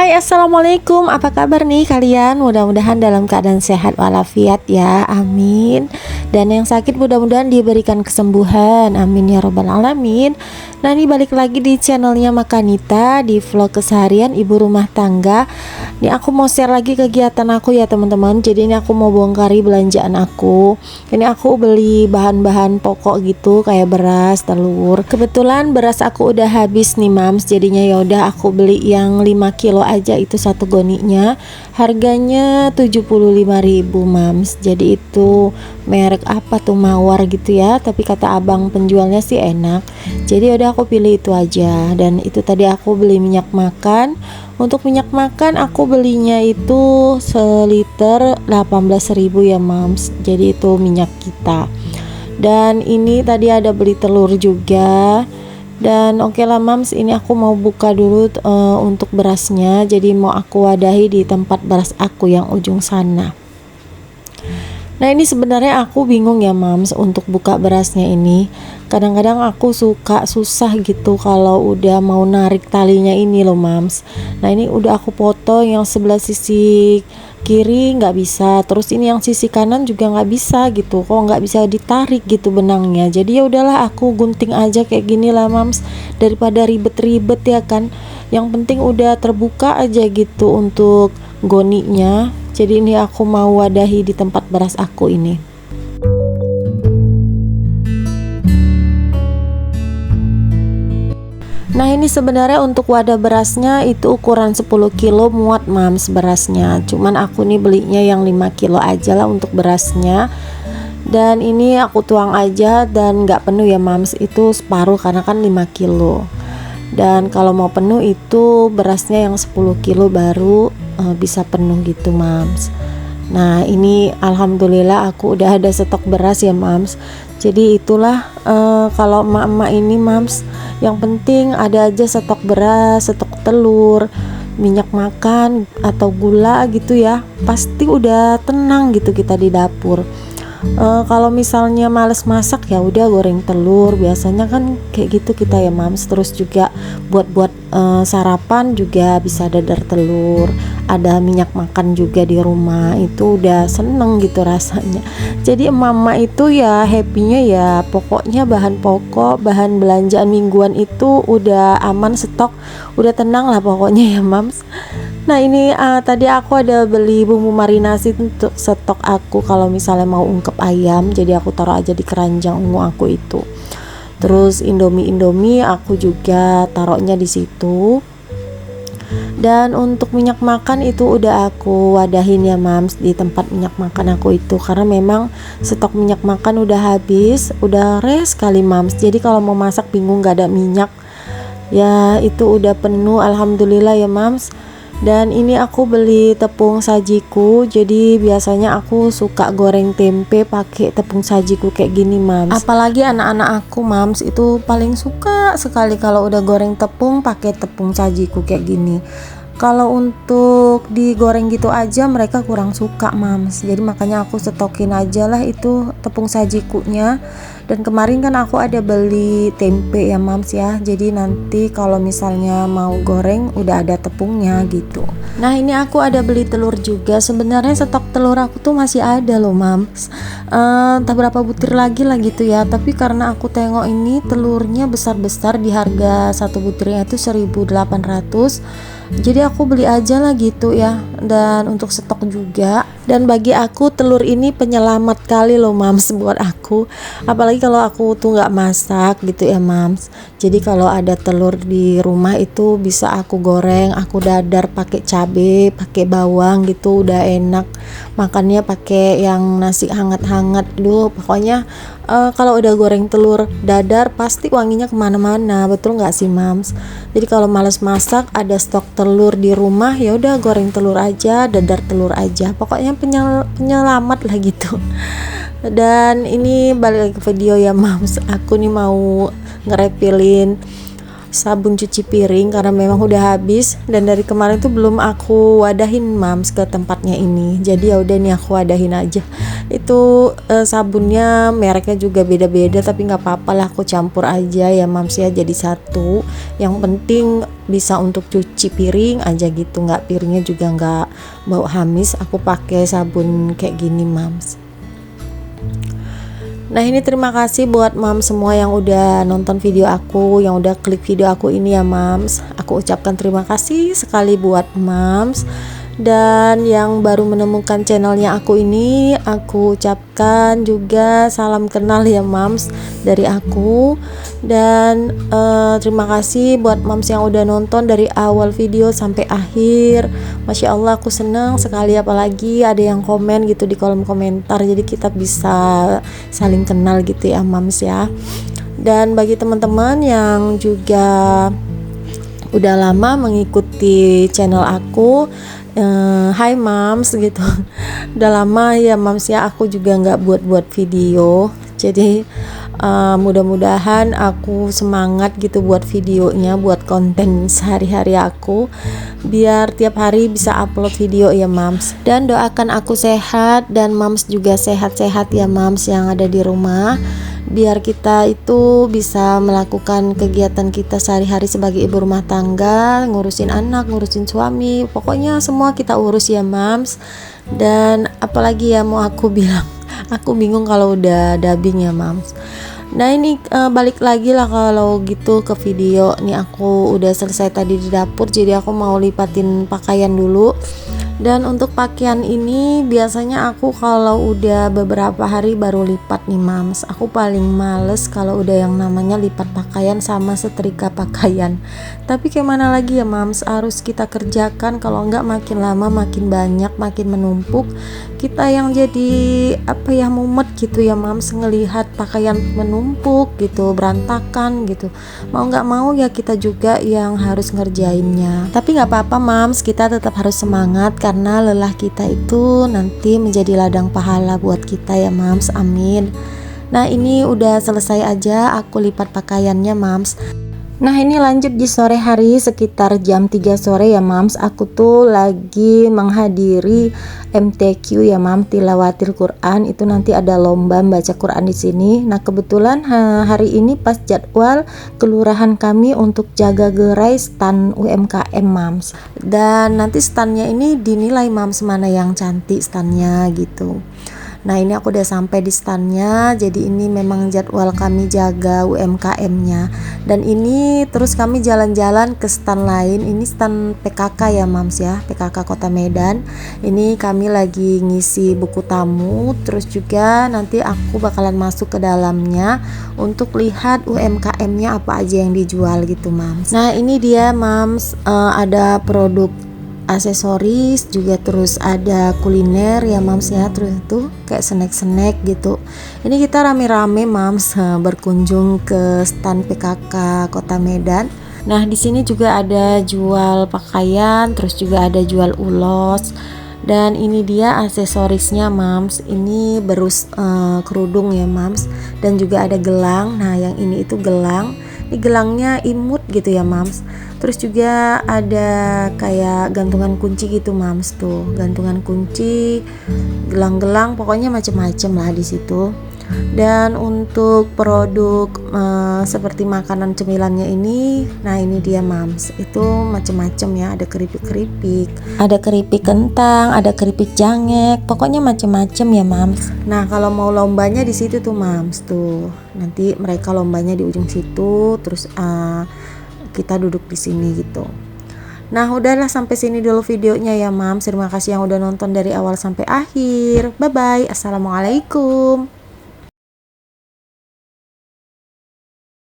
Hai, assalamualaikum. Apa kabar nih kalian? Mudah-mudahan dalam keadaan sehat walafiat ya, amin. Dan yang sakit mudah-mudahan diberikan kesembuhan, amin ya robbal alamin. Nah, ini balik lagi di channelnya Makanita, di vlog keseharian ibu rumah tangga. Ini aku mau share lagi kegiatan aku ya teman-teman. Jadi ini aku mau bongkari belanjaan aku. Ini aku beli bahan-bahan pokok gitu kayak beras, telur. Kebetulan beras aku udah habis nih mams. Jadinya ya udah aku beli yang 5 kilo aja, itu satu goninya. Harganya 75.000 mams. Jadi itu merek apa tuh, Mawar gitu ya. Tapi kata abang penjualnya sih enak. Jadi udah aku pilih itu aja. Dan itu tadi aku beli minyak makan. Untuk minyak makan aku belinya itu seliter 18.000 ya mams. Jadi itu minyak kita. Dan ini tadi ada beli telur juga. Dan oke lah mams, ini aku mau buka dulu untuk berasnya. Jadi mau aku wadahi di tempat beras aku yang ujung sana. Nah, ini sebenarnya aku bingung ya mams untuk buka berasnya ini. Kadang-kadang aku suka susah gitu kalau udah mau narik talinya ini loh mams. Nah, ini udah aku potong yang sebelah sisi kiri nggak bisa, terus ini yang sisi kanan juga nggak bisa gitu. Kok nggak bisa ditarik gitu benangnya. Jadi ya udahlah, aku gunting aja kayak gini lah mams, daripada ribet-ribet ya kan. Yang penting udah terbuka aja gitu untuk goninya. Jadi ini aku mau wadahi di tempat beras aku ini. Nah, ini sebenarnya untuk wadah berasnya itu ukuran 10 kilo muat mams berasnya. Cuman aku nih belinya yang 5 kilo aja lah untuk berasnya. Dan ini aku tuang aja dan nggak penuh ya mams, itu separuh karena kan 5 kilo. Dan kalau mau penuh itu berasnya yang 10 kilo baru bisa penuh gitu mams. Nah, ini alhamdulillah aku udah ada stok beras ya mams. Jadi itulah kalau emak-emak ini mams, yang penting ada aja stok beras, stok telur, minyak makan atau gula gitu ya. Pasti udah tenang gitu kita di dapur. Kalau misalnya males masak ya udah goreng telur, biasanya kan kayak gitu kita ya mams. Terus juga buat sarapan juga bisa dadar telur, ada minyak makan juga di rumah, itu udah seneng gitu rasanya. Jadi emak-emak itu ya happy-nya ya pokoknya bahan pokok, bahan belanjaan mingguan itu udah aman stok, udah tenang lah pokoknya ya mams. Nah, ini tadi aku ada beli bumbu marinasi untuk stok aku kalau misalnya mau ungkep ayam. Jadi aku taruh aja di keranjang ungu aku itu. Terus Indomie aku juga taruhnya di situ. Dan untuk minyak makan itu udah aku wadahin ya mams di tempat minyak makan aku itu, karena memang stok minyak makan udah habis, udah res kali mams. Jadi kalau mau masak bingung gak ada minyak. Ya itu udah penuh alhamdulillah ya mams. Dan ini aku beli tepung sajiku. Jadi biasanya aku suka goreng tempe pakai tepung sajiku kayak gini mams. Apalagi anak-anak aku mams itu paling suka sekali kalau udah goreng tepung pakai tepung sajiku kayak gini. Kalau untuk digoreng gitu aja mereka kurang suka mams. Jadi makanya aku stokin aja lah itu tepung sajikunya. Dan kemarin kan aku ada beli tempe ya mams ya. Jadi nanti kalau misalnya mau goreng udah ada tepungnya gitu. Nah, ini aku ada beli telur juga. Sebenarnya stok telur aku tuh masih ada loh mams. Entah berapa butir lagi lah gitu ya. Tapi karena aku tengok ini telurnya besar-besar, di harga satu butirnya itu 1.800. Jadi aku beli aja lah gitu ya. Dan untuk stok juga. Dan bagi aku telur ini penyelamat kali loh mams buat aku. Apalagi kalau aku tuh nggak masak gitu ya mams. Jadi kalau ada telur di rumah itu bisa aku goreng, aku dadar pakai cabe, pakai bawang gitu, udah enak. Makannya pakai yang nasi hangat-hangat. Duh, pokoknya kalau udah goreng telur dadar pasti wanginya kemana-mana, betul nggak sih mams? Jadi kalau males masak ada stok telur di rumah ya udah goreng telur aja, dadar telur aja, pokoknya penyelamat lah gitu. Dan ini balik lagi ke video ya mams, aku nih mau ngerepilin sabun cuci piring karena memang udah habis, dan dari kemarin tuh belum aku wadahin mams ke tempatnya ini. Jadi ya udah nih aku wadahin aja. Itu sabunnya mereknya juga beda-beda, tapi nggak apa-apa lah, aku campur aja ya mams ya, jadi satu. Yang penting bisa untuk cuci piring aja gitu, nggak, piringnya juga nggak bau hamis. Aku pakai sabun kayak gini mams. Nah ini terima kasih buat mams semua yang udah nonton video aku, yang udah klik video aku ini ya mams. Aku ucapkan terima kasih sekali buat mams. Dan yang baru menemukan channelnya aku ini, aku ucapkan juga salam kenal ya mams dari aku. Dan terima kasih buat mams yang udah nonton dari awal video sampai akhir. Masya Allah, aku senang sekali, apalagi ada yang komen gitu di kolom komentar, jadi kita bisa saling kenal gitu ya mams ya. Dan bagi teman-teman yang juga udah lama mengikuti channel aku, hai mams gitu, udah lama ya mams ya aku juga nggak buat video. Jadi mudah-mudahan aku semangat gitu buat videonya, buat konten sehari-hari aku, biar tiap hari bisa upload video ya mams. Dan doakan aku sehat dan mams juga sehat-sehat ya mams yang ada di rumah, biar kita itu bisa melakukan kegiatan kita sehari-hari sebagai ibu rumah tangga, ngurusin anak, ngurusin suami, pokoknya semua kita urus ya mams. Dan apalagi ya mau aku bilang, aku bingung kalau udah dubbing ya mams. Nah ini balik lagi lah kalau gitu ke video. Nih aku udah selesai tadi di dapur, jadi aku mau lipatin pakaian dulu. Dan untuk pakaian ini biasanya aku kalau udah beberapa hari baru lipat nih mams. Aku paling males kalau udah yang namanya lipat pakaian sama setrika pakaian. Tapi gimana lagi ya mams, harus kita kerjakan, kalau enggak makin lama makin banyak, makin menumpuk. Kita yang jadi apa ya, mumet gitu ya mams, ngelihat pakaian menumpuk gitu, berantakan gitu. Mau nggak mau ya kita juga yang harus ngerjainnya. Tapi nggak apa-apa mams, kita tetap harus semangat karena lelah kita itu nanti menjadi ladang pahala buat kita ya mams, amin. Nah ini udah selesai aja aku lipat pakaiannya mams. Nah ini lanjut di sore hari sekitar jam 3 sore ya mams, aku tuh lagi menghadiri MTQ ya mams, tilawatil Quran. Itu nanti ada lomba baca Quran di sini. Nah kebetulan hari ini pas jadwal kelurahan kami untuk jaga gerai stand UMKM mams. Dan nanti standnya ini dinilai mams mana yang cantik standnya gitu. Nah ini aku udah sampai di standnya, jadi ini memang jadwal kami jaga UMKM-nya. Dan ini terus kami jalan-jalan ke stand lain, ini stand PKK ya mams ya, PKK Kota Medan. Ini kami lagi ngisi buku tamu, terus juga nanti aku bakalan masuk ke dalamnya untuk lihat UMKM-nya apa aja yang dijual gitu mams. Nah ini dia mams, ada produk aksesoris juga, terus ada kuliner ya mams ya, terus itu kayak snack gitu. Ini kita rame-rame mams berkunjung ke stand PKK Kota Medan. Nah di sini juga ada jual pakaian, terus juga ada jual ulos. Dan ini dia aksesorisnya mams, ini berus kerudung ya mams, dan juga ada gelang. Nah yang ini itu gelang, ini gelangnya imut gitu ya mams. Terus juga ada kayak gantungan kunci gitu mams, tuh gantungan kunci, gelang-gelang, pokoknya macem-macem lah di situ. Dan untuk produk seperti makanan cemilannya ini, nah ini dia mams, itu macem-macem ya, ada keripik-keripik, ada keripik kentang, ada keripik jangek, pokoknya macem-macem ya mams. Nah kalau mau lombanya di situ tuh mams, tuh nanti mereka lombanya di ujung situ, terus kita duduk di sini gitu. Nah udahlah, sampai sini dulu videonya ya mams. Terima kasih yang udah nonton dari awal sampai akhir. Bye bye, assalamualaikum.